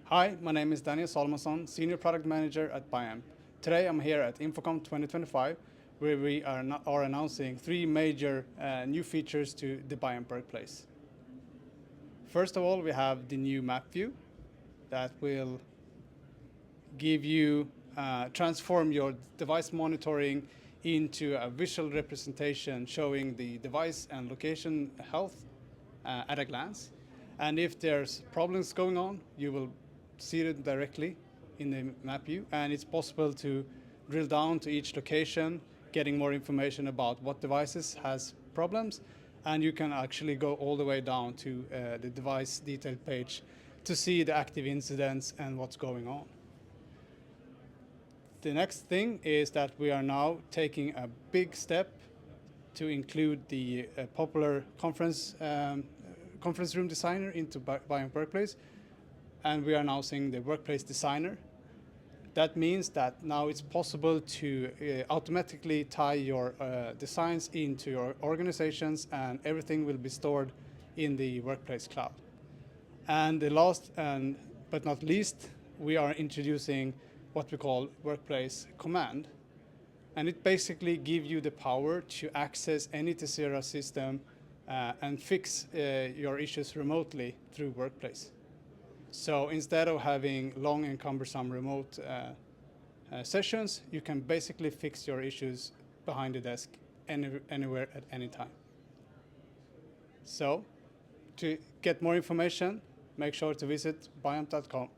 Hi, my name is Daniel Solomonsson, Senior Product Manager at Biamp. Today I'm here at InfoComm 2025, where we are announcing three major new features to the Biamp workplace. First of all, we have the new map view that will give you, transform your device monitoring into a visual representation showing the device and location health at a glance. And if there's problems going on, you will see it directly in the map view, and it's possible to drill down to each location, getting more information about what devices has problems, and you can actually go all the way down to the device detail page to see the active incidents and what's going on. The next thing is that we are now taking a big step to include the popular conference room designer into Biamp Workplace, and we are now seeing the Workplace Designer. That means that now it's possible to automatically tie your designs into your organizations, and everything will be stored in the Workplace Cloud. And the last but not least, we are introducing what we call Workplace Command. And it basically gives you the power to access any Tessera system and fix your issues remotely through Workplace. So instead of having long and cumbersome remote sessions, you can basically fix your issues behind the desk anywhere at any time. So to get more information, make sure to visit biamp.com.